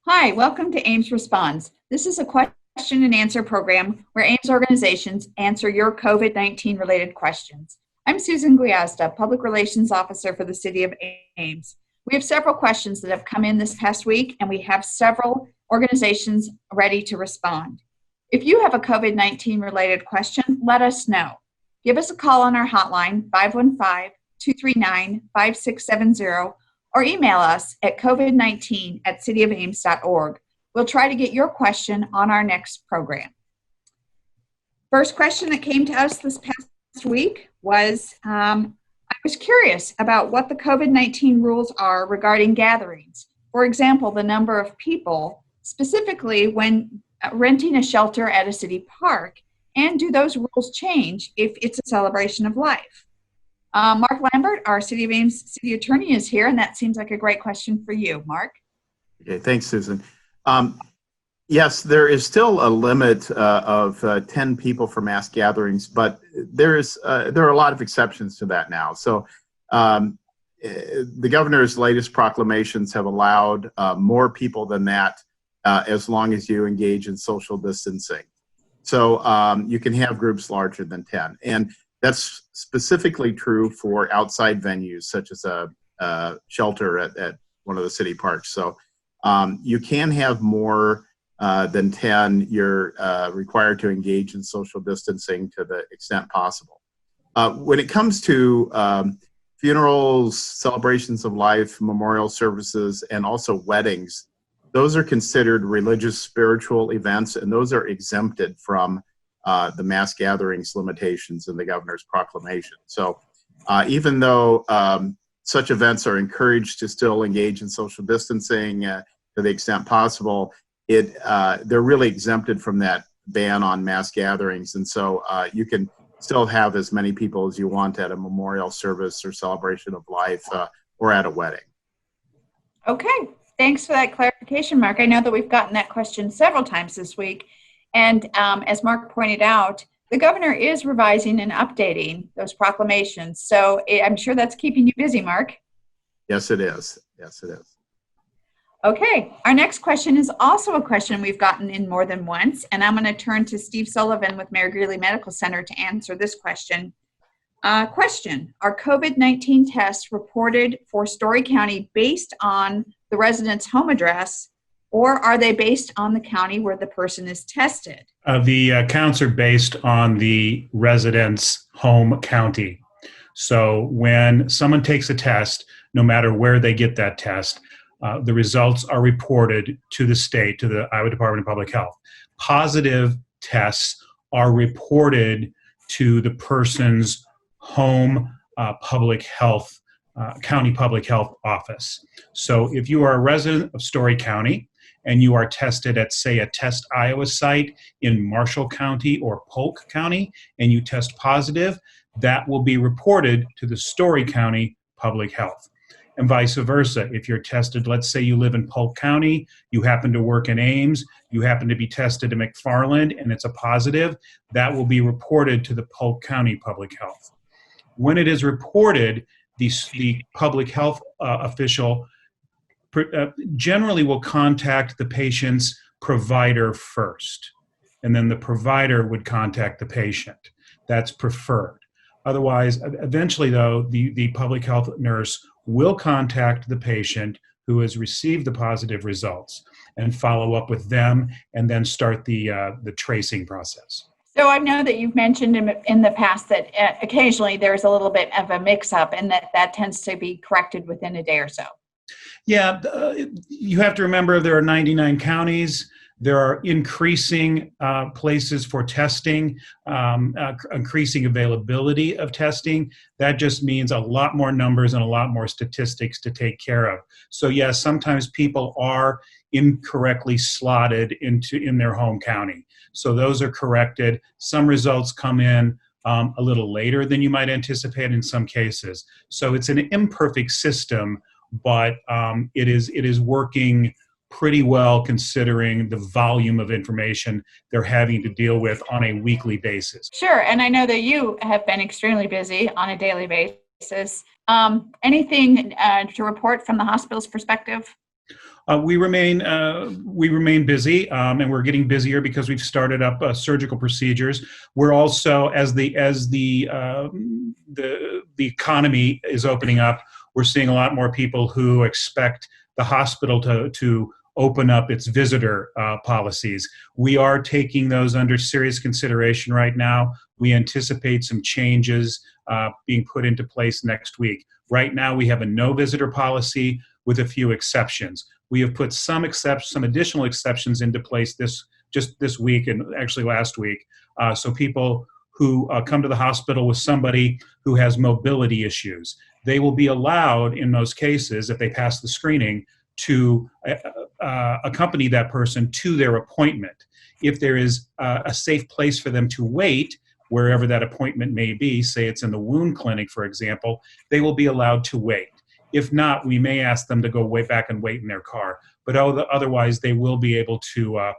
Hi, welcome to Ames Responds. This is a question and answer program where Ames organizations answer your COVID-19 related questions. I'm Susan Guiazda, Public Relations Officer for the City of Ames. We have several questions that have come in this past week, and we have several organizations ready to respond. If you have a COVID-19 related question, let us know. Give us a call on our hotline, 515-239-5670, or email us at covid19@cityofames.org. We'll try to get your question on our next program. First question that came to us this past week was, I was curious about what the COVID-19 rules are regarding gatherings. For example, the number of people, specifically when renting a shelter at a city park, and do those rules change if it's a celebration of life? Mark Lambert, our City of Ames City Attorney, is here, and that seems like a great question for you, Mark. Okay, thanks, Susan. Yes, there is still a limit of 10 people for mass gatherings, but there are a lot of exceptions to that now. So the governor's latest proclamations have allowed more people than that as long as you engage in social distancing. So you can have groups larger than 10. And that's specifically true for outside venues, such as a shelter at one of the city parks. So you can have more than 10. You're required to engage in social distancing to the extent possible. When it comes to funerals, celebrations of life, memorial services, and also weddings, those are considered religious, spiritual events, and those are exempted from the mass gatherings limitations in the governor's proclamation. So even though such events are encouraged to still engage in social distancing to the extent possible, they're really exempted from that ban on mass gatherings. And so you can still have as many people as you want at a memorial service or celebration of life or at a wedding. Okay, thanks for that clarification, Mark. I know that we've gotten that question several times this week. And as Mark pointed out, the governor is revising and updating those proclamations. So I'm sure that's keeping you busy, Mark. Yes, it is. Yes, it is. Okay, our next question is also a question we've gotten in more than once, and I'm going to turn to Steve Sullivan with Mayor Greeley Medical Center to answer this question. Question, are COVID-19 tests reported for Story County based on the resident's home address, or are they based on the county where the person is tested? The counts are based on the resident's home county. So when someone takes a test, no matter where they get that test, the results are reported to the state, to the Iowa Department of Public Health. Positive tests are reported to the person's home public health, county public health office. So if you are a resident of Story County and you are tested at, say, a Test Iowa site in Marshall County or Polk County, and you test positive, that will be reported to the Story County Public Health. And vice versa. If you're tested, let's say you live in Polk County, you happen to work in Ames, you happen to be tested in McFarland, and it's a positive, that will be reported to the Polk County Public Health. When it is reported, the public health official generally will contact the patient's provider first, and then the provider would contact the patient. That's preferred. Otherwise, eventually though, the public health nurse will contact the patient who has received the positive results and follow up with them and then start the tracing process. So I know that you've mentioned in the past that occasionally there's a little bit of a mix-up and that tends to be corrected within a day or so. Yeah, you have to remember there are 99 counties. There are increasing places for testing, increasing availability of testing. That just means a lot more numbers and a lot more statistics to take care of. So yes, sometimes people are incorrectly slotted in their home county. So those are corrected. Some results come in a little later than you might anticipate in some cases. So it's an imperfect system, but it is working pretty well considering the volume of information they're having to deal with on a weekly basis. Sure, and I know that you have been extremely busy on a daily basis. Anything to report from the hospital's perspective? We remain busy, and we're getting busier because we've started up surgical procedures. We're also, as the economy is opening up, we're seeing a lot more people who expect the hospital to open up its visitor policies. We are taking those under serious consideration right now. We anticipate some changes being put into place next week. Right now, we have a no visitor policy with a few exceptions. We have put some additional exceptions into place this week and actually last week. So people who come to the hospital with somebody who has mobility issues, they will be allowed in those cases, if they pass the screening, to accompany that person to their appointment. If there is a safe place for them to wait, wherever that appointment may be, say it's in the wound clinic, for example, they will be allowed to wait. If not, we may ask them to go way back and wait in their car. But otherwise, they will be able to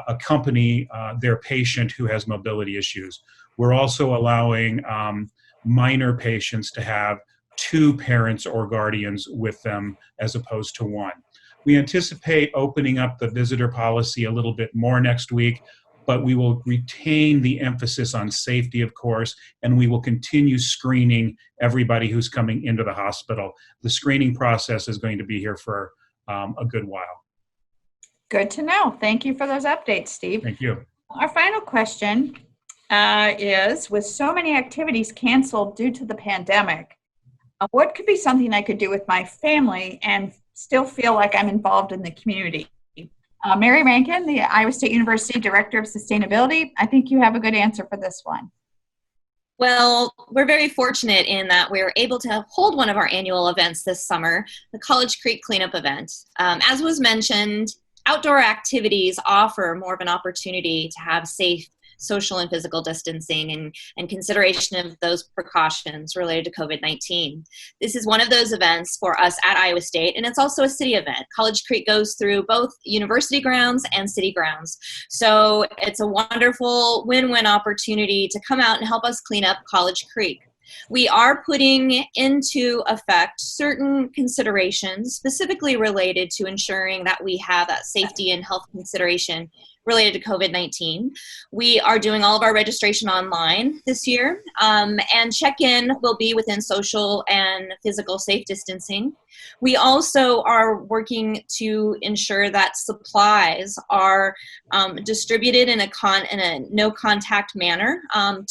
accompany their patient who has mobility issues. We're also allowing minor patients to have 2 parents or guardians with them as opposed to 1. We anticipate opening up the visitor policy a little bit more next week, but we will retain the emphasis on safety, of course, and we will continue screening everybody who's coming into the hospital. The screening process is going to be here for a good while. Good to know. Thank you for those updates, Steve. Thank you. Our final question is, with so many activities canceled due to the pandemic, what could be something I could do with my family and still feel like I'm involved in the community? Mary Rankin, the Iowa State University Director of Sustainability, I think you have a good answer for this one. Well, we're very fortunate in that we're able to hold one of our annual events this summer, the College Creek Cleanup event. As was mentioned, outdoor activities offer more of an opportunity to have safe social and physical distancing and consideration of those precautions related to COVID-19. This is one of those events for us at Iowa State, and it's also a city event. College Creek goes through both university grounds and city grounds. So it's a wonderful win-win opportunity to come out and help us clean up College Creek. We are putting into effect certain considerations specifically related to ensuring that we have that safety and health consideration related to COVID-19. We are doing all of our registration online this year, and check-in will be within social and physical safe distancing. We also are working to ensure that supplies are distributed in a no-contact manner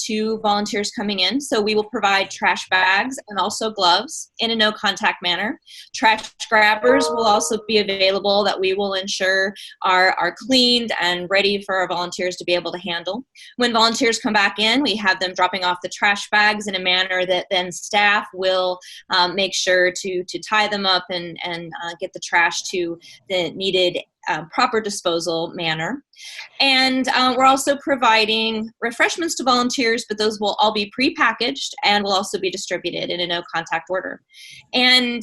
to volunteers coming in. So we will provide trash bags and also gloves in a no-contact manner. Trash grabbers will also be available that we will ensure are cleaned and ready for our volunteers to be able to handle. When volunteers come back in, we have them dropping off the trash bags in a manner that then staff will make sure to tie them up and get the trash to the needed proper disposal manner. And we're also providing refreshments to volunteers, but those will all be prepackaged and will also be distributed in a no-contact order. And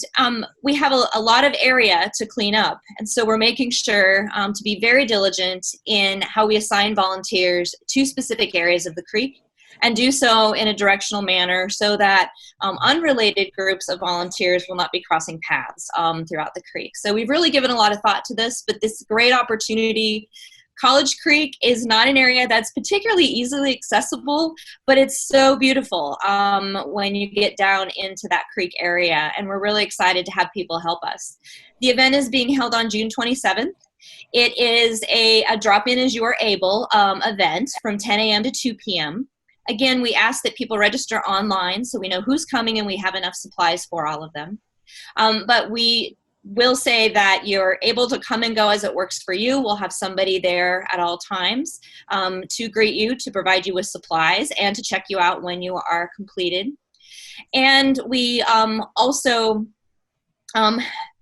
we have a lot of area to clean up, and so we're making sure to be very diligent in how we assign volunteers to specific areas of the creek, and do so in a directional manner so that unrelated groups of volunteers will not be crossing paths throughout the creek. So we've really given a lot of thought to this, but this great opportunity. College Creek is not an area that's particularly easily accessible, but it's so beautiful when you get down into that creek area, and we're really excited to have people help us. The event is being held on June 27th. It is a drop-in as you are able event from 10 a.m. to 2 p.m. Again, we ask that people register online so we know who's coming and we have enough supplies for all of them. But we will say that you're able to come and go as it works for you. We'll have somebody there at all times to greet you, to provide you with supplies, and to check you out when you are completed. And we also,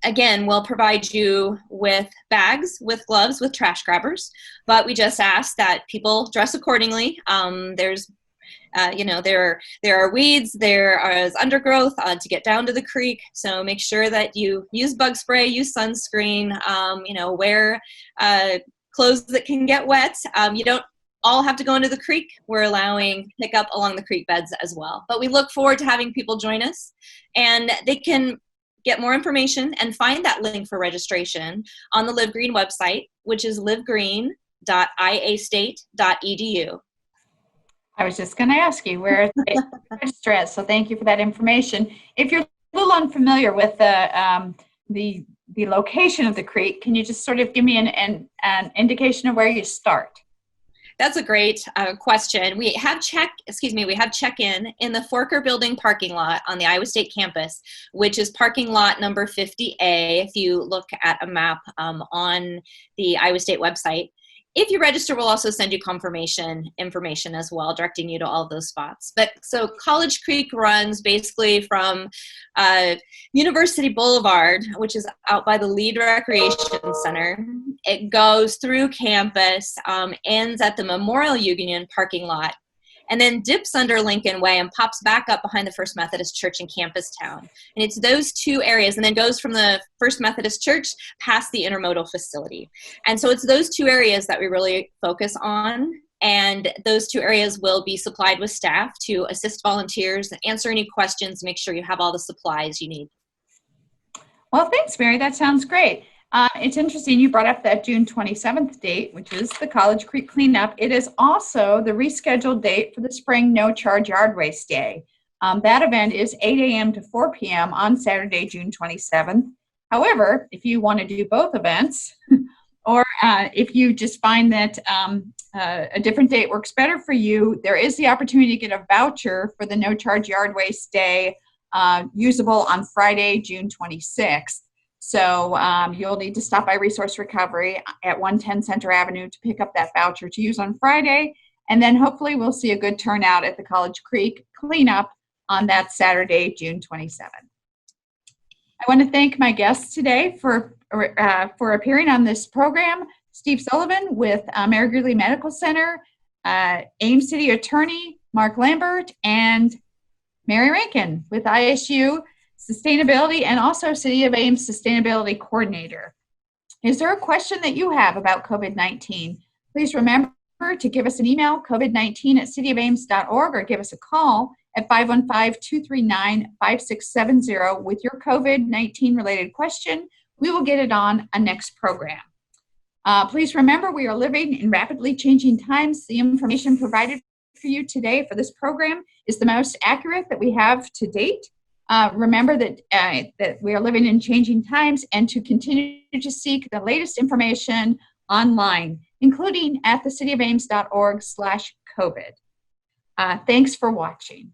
again, we'll provide you with bags, with gloves, with trash grabbers, but we just ask that people dress accordingly. There are weeds, there is undergrowth to get down to the creek, so make sure that you use bug spray, use sunscreen, wear clothes that can get wet. You don't all have to go into the creek. We're allowing pickup along the creek beds as well. But we look forward to having people join us, and they can get more information and find that link for registration on the Live Green website, which is livegreen.iastate.edu. I was just going to ask you where they register at, so thank you for that information. If you're a little unfamiliar with the location of the creek, can you just sort of give me an indication of where you start? That's a great question. We have check-in in the Forker Building parking lot on the Iowa State campus, which is parking lot number 50A, if you look at a map on the Iowa State website. If you register, we'll also send you confirmation information as well, directing you to all of those spots. But so College Creek runs basically from University Boulevard, which is out by the Lead Recreation Center. It goes through campus, ends at the Memorial Union parking lot, and then dips under Lincoln Way and pops back up behind the First Methodist Church in Campus Town. And it's those two areas, and then goes from the First Methodist Church past the intermodal facility. And so it's those two areas that we really focus on, and those two areas will be supplied with staff to assist volunteers, answer any questions, make sure you have all the supplies you need. Well, thanks, Mary. That sounds great. It's interesting you brought up that June 27th date, which is the College Creek Cleanup. It is also the rescheduled date for the Spring No Charge Yard Waste Day. That event is 8 a.m. to 4 p.m. on Saturday, June 27th. However, if you want to do both events, or if you just find that a different date works better for you, there is the opportunity to get a voucher for the No Charge Yard Waste Day usable on Friday, June 26th. So you'll need to stop by Resource Recovery at 110 Center Avenue to pick up that voucher to use on Friday. And then hopefully we'll see a good turnout at the College Creek cleanup on that Saturday, June 27th. I want to thank my guests today for appearing on this program. Steve Sullivan with Mary Greeley Medical Center, Ames City Attorney Mark Lambert, and Mary Rankin with ISU Sustainability and also City of Ames Sustainability Coordinator. Is there a question that you have about COVID-19? Please remember to give us an email, covid19@cityofames.org, or give us a call at 515-239-5670 with your COVID-19 related question. We will get it on a next program. Please remember we are living in rapidly changing times. The information provided for you today for this program is the most accurate that we have to date. Remember that we are living in changing times, and to continue to seek the latest information online, including at thecityofames.org/COVID. Thanks for watching.